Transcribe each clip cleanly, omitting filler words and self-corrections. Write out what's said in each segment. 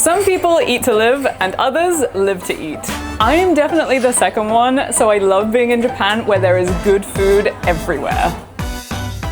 Some people eat to live and others live to eat. I am definitely the second one, so I love being in Japan where there is good food everywhere.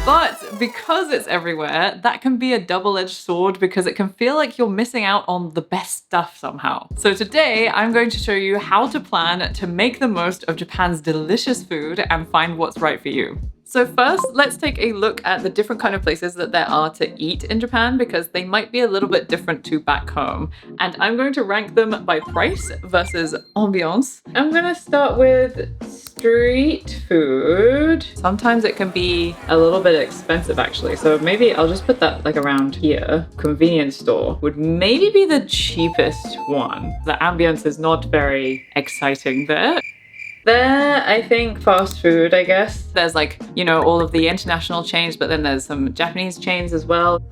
But because it's everywhere, that can be a double-edged sword because it can feel like you're missing out on the best stuff somehow. So today, I'm going to show you how to plan to make the most of Japan's delicious food and find what's right for you. So first, let's take a look at the different kind of places that there are to eat in Japan because they might be a little bit different to back home. And I'm going to rank them by price versus ambiance. I'm gonna start with street food. Sometimes it can be a little bit expensive actually. So maybe I'll just put that like around here. Convenience store would maybe be the cheapest one. The ambience is not very exciting there. There, I think fast food, I guess. There's like, you know, all of the international chains, but then there's some Japanese chains as well.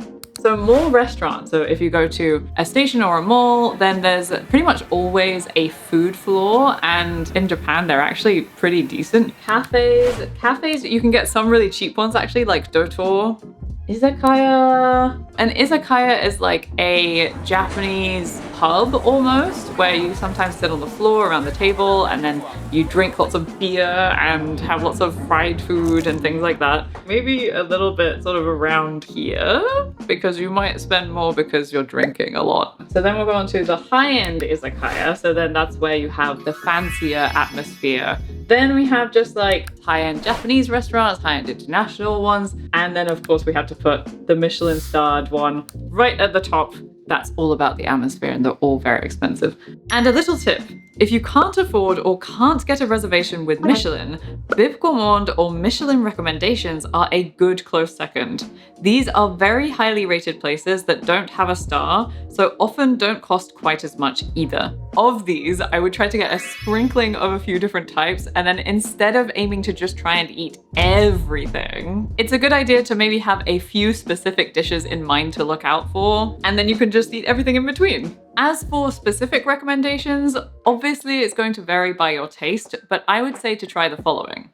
So more restaurants. So if you go to a station or a mall, then there's pretty much always a food floor. And in Japan, they're actually pretty decent. Cafes, you can get some really cheap ones actually, like Dotor. Izakaya. An izakaya is like a Japanese pub almost, where you sometimes sit on the floor around the table and then you drink lots of beer and have lots of fried food and things like that. Maybe a little bit sort of around here because you might spend more because you're drinking a lot. So then we'll go on to the high-end izakaya. So then that's where you have the fancier atmosphere. Then we have just like high-end Japanese restaurants, high-end international ones. And then of course we have to put the Michelin starred one right at the top. That's all about the atmosphere and they're all very expensive. And a little tip, if you can't afford or can't get a reservation with Michelin, Bib Gourmand or Michelin recommendations are a good close second. These are very highly rated places that don't have a star, so often don't cost quite as much either. Of these, I would try to get a sprinkling of a few different types, and then instead of aiming to just try and eat everything, it's a good idea to maybe have a few specific dishes in mind to look out for, and then you can just eat everything in between. As for specific recommendations, obviously it's going to vary by your taste, but I would say to try the following.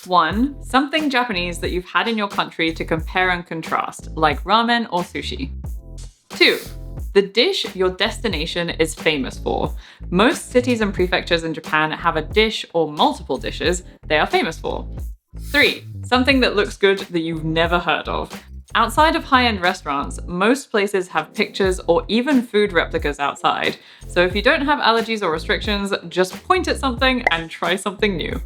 1. Something Japanese that you've had in your country to compare and contrast, like ramen or sushi. 2. The dish your destination is famous for. Most cities and prefectures in Japan have a dish or multiple dishes they are famous for. 3. Something that looks good that you've never heard of. Outside of high-end restaurants, most places have pictures or even food replicas outside. So if you don't have allergies or restrictions, just point at something and try something new.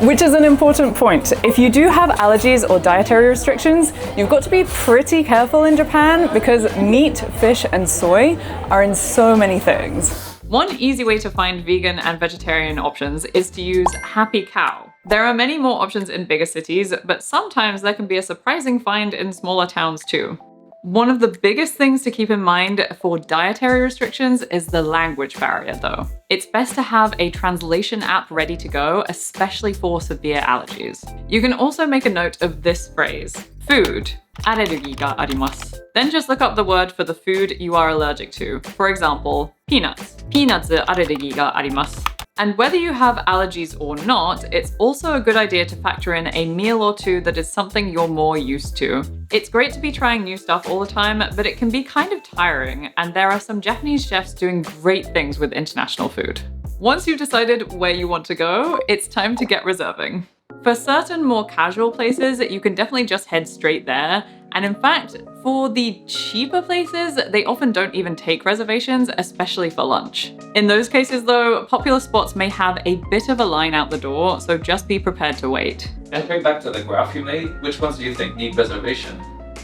Which is an important point. If you do have allergies or dietary restrictions, you've got to be pretty careful in Japan because meat, fish, and soy are in so many things. One easy way to find vegan and vegetarian options is to use Happy Cow. There are many more options in bigger cities, but sometimes there can be a surprising find in smaller towns too. One of the biggest things to keep in mind for dietary restrictions is the language barrier though. It's best to have a translation app ready to go, especially for severe allergies. You can also make a note of this phrase, food, アレルギーがあります. Then just look up the word for the food you are allergic to. For example, peanuts. ピーナッツアレルギーがあります. And whether you have allergies or not, it's also a good idea to factor in a meal or two that is something you're more used to. It's great to be trying new stuff all the time, but it can be kind of tiring, and there are some Japanese chefs doing great things with international food. Once you've decided where you want to go, it's time to get reserving. For certain more casual places, you can definitely just head straight there. And in fact, for the cheaper places, they often don't even take reservations, especially for lunch. In those cases though, popular spots may have a bit of a line out the door, so just be prepared to wait. And going back to the graph you made, which ones do you think need reservation?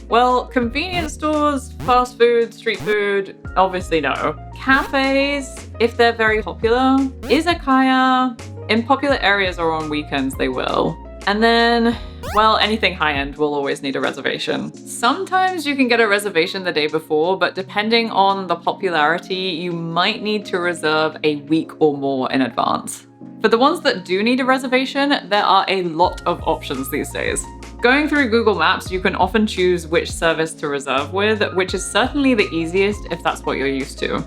Well, convenience stores, fast food, street food, obviously no. Cafes, if they're very popular. Izakaya, in popular areas or on weekends they will. And then, well, anything high-end will always need a reservation. Sometimes you can get a reservation the day before, but depending on the popularity, you might need to reserve a week or more in advance. For the ones that do need a reservation, there are a lot of options these days. Going through Google Maps, you can often choose which service to reserve with, which is certainly the easiest if that's what you're used to.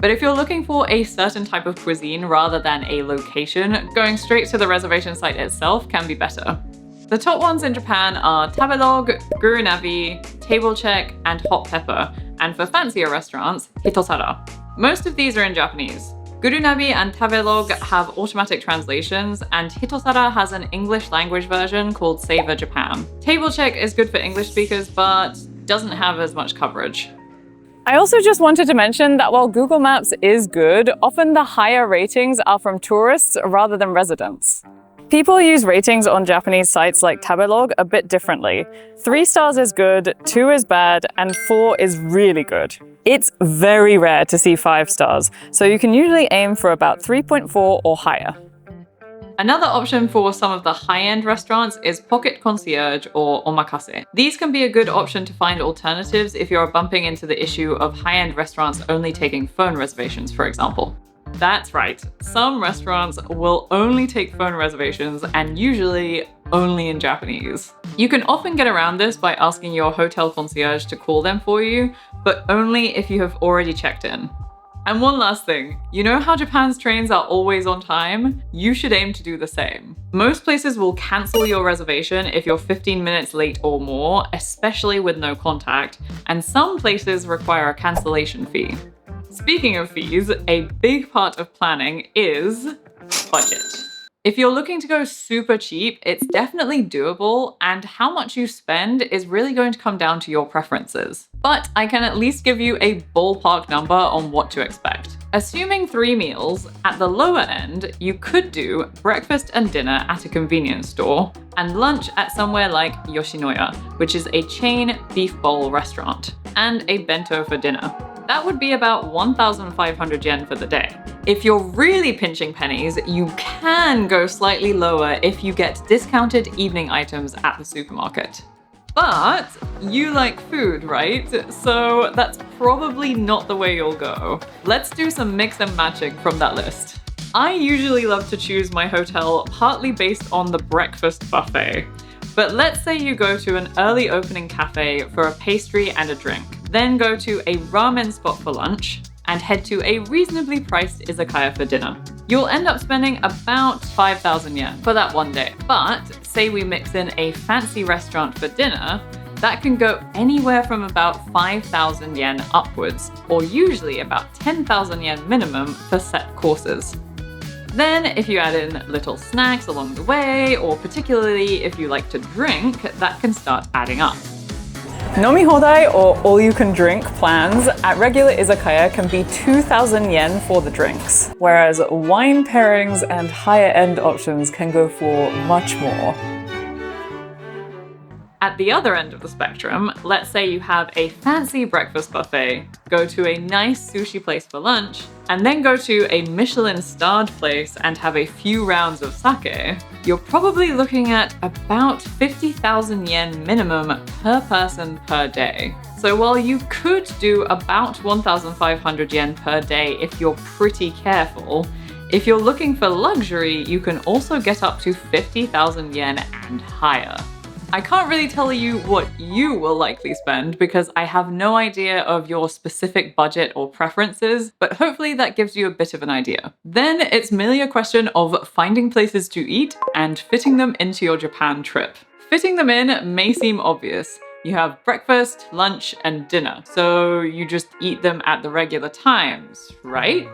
But if you're looking for a certain type of cuisine rather than a location, going straight to the reservation site itself can be better. The top ones in Japan are Tabelog, Gurunavi, Table Check, and Hot Pepper, and for fancier restaurants, Hitosara. Most of these are in Japanese. Gurunabi and Tabelog have automatic translations, and Hitosara has an English language version called Savor Japan. Table Check is good for English speakers, but doesn't have as much coverage. I also just wanted to mention that while Google Maps is good, often the higher ratings are from tourists rather than residents. People use ratings on Japanese sites like Tabelog a bit differently. 3 stars is good, 2 is bad, and 4 is really good. It's very rare to see 5 stars, so you can usually aim for about 3.4 or higher. Another option for some of the high-end restaurants is Pocket Concierge or Omakase. These can be a good option to find alternatives if you're bumping into the issue of high-end restaurants only taking phone reservations, for example. That's right, some restaurants will only take phone reservations and usually only in Japanese. You can often get around this by asking your hotel concierge to call them for you, but only if you have already checked in. And one last thing, you know how Japan's trains are always on time? You should aim to do the same. Most places will cancel your reservation if you're 15 minutes late or more, especially with no contact, and some places require a cancellation fee. Speaking of fees, a big part of planning is budget. If you're looking to go super cheap, it's definitely doable, and how much you spend is really going to come down to your preferences. But I can at least give you a ballpark number on what to expect. Assuming 3 meals, at the lower end, you could do breakfast and dinner at a convenience store, and lunch at somewhere like Yoshinoya, which is a chain beef bowl restaurant, and a bento for dinner. That would be about 1,500 yen for the day. If you're really pinching pennies, you can go slightly lower if you get discounted evening items at the supermarket. But you like food, right? So that's probably not the way you'll go. Let's do some mix and matching from that list. I usually love to choose my hotel partly based on the breakfast buffet. But let's say you go to an early opening cafe for a pastry and a drink, then go to a ramen spot for lunch, and head to a reasonably priced izakaya for dinner. You'll end up spending about 5,000 yen for that one day. But say we mix in a fancy restaurant for dinner, that can go anywhere from about 5,000 yen upwards, or usually about 10,000 yen minimum for set courses. Then, if you add in little snacks along the way, or particularly if you like to drink, that can start adding up. Nomihodai or all-you-can-drink plans at regular izakaya can be 2,000 yen for the drinks, whereas wine pairings and higher-end options can go for much more. At the other end of the spectrum, let's say you have a fancy breakfast buffet, go to a nice sushi place for lunch, and then go to a Michelin-starred place and have a few rounds of sake, you're probably looking at about 50,000 yen minimum per person per day. So while you could do about 1,500 yen per day if you're pretty careful, if you're looking for luxury, you can also get up to 50,000 yen and higher. I can't really tell you what you will likely spend because I have no idea of your specific budget or preferences, but hopefully that gives you a bit of an idea. Then it's merely a question of finding places to eat and fitting them into your Japan trip. Fitting them in may seem obvious. You have breakfast, lunch, and dinner, so you just eat them at the regular times, right?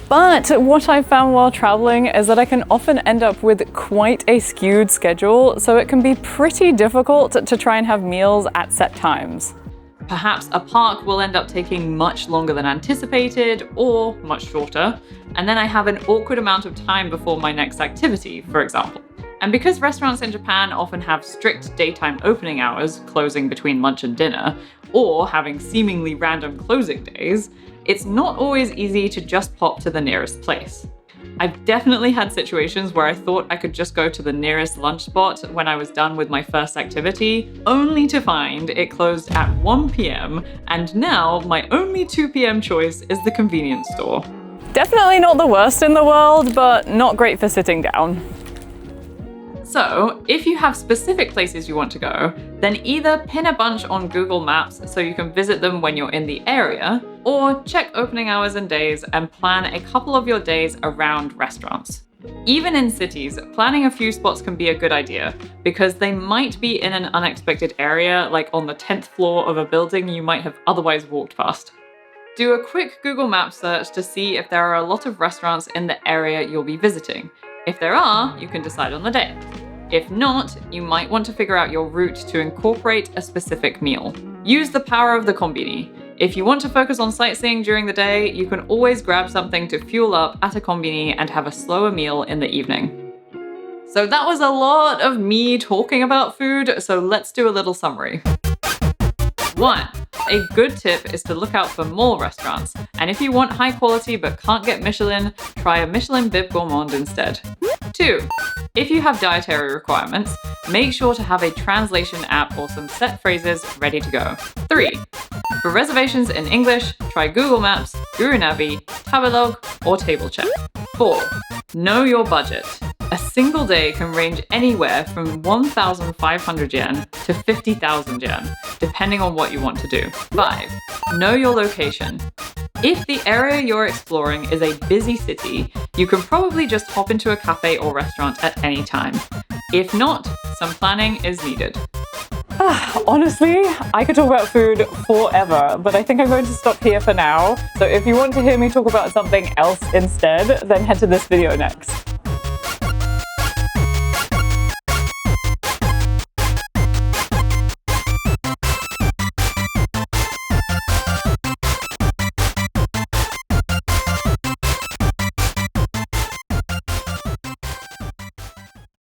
But what I've found while traveling is that I can often end up with quite a skewed schedule, so it can be pretty difficult to try and have meals at set times. Perhaps a park will end up taking much longer than anticipated, or much shorter, and then I have an awkward amount of time before my next activity, for example. And because restaurants in Japan often have strict daytime opening hours, closing between lunch and dinner, or having seemingly random closing days, it's not always easy to just pop to the nearest place. I've definitely had situations where I thought I could just go to the nearest lunch spot when I was done with my first activity, only to find it closed at 1 p.m. and now my only 2 p.m. choice is the convenience store. Definitely not the worst in the world, but not great for sitting down. So, if you have specific places you want to go, then either pin a bunch on Google Maps so you can visit them when you're in the area, or check opening hours and days and plan a couple of your days around restaurants. Even in cities, planning a few spots can be a good idea, because they might be in an unexpected area, like on the 10th floor of a building you might have otherwise walked past. Do a quick Google Maps search to see if there are a lot of restaurants in the area you'll be visiting. If there are, you can decide on the day. If not, you might want to figure out your route to incorporate a specific meal. Use the power of the kombini. If you want to focus on sightseeing during the day, you can always grab something to fuel up at a kombini and have a slower meal in the evening. So that was a lot of me talking about food, so let's do a little summary. 1. A good tip is to look out for mall restaurants, and if you want high quality but can't get Michelin, try a Michelin Bib Gourmand instead. 2. If you have dietary requirements, make sure to have a translation app or some set phrases ready to go. 3. For reservations in English, try Google Maps, GuruNavi, Tabelog, or Table Check. 4. Know your budget. A single day can range anywhere from 1,500 yen to 50,000 yen, depending on what you want to do. 5. Know your location. If the area you're exploring is a busy city, you can probably just hop into a cafe or restaurant at any time. If not, some planning is needed. Honestly, I could talk about food forever, but I think I'm going to stop here for now. So if you want to hear me talk about something else instead, then head to this video next.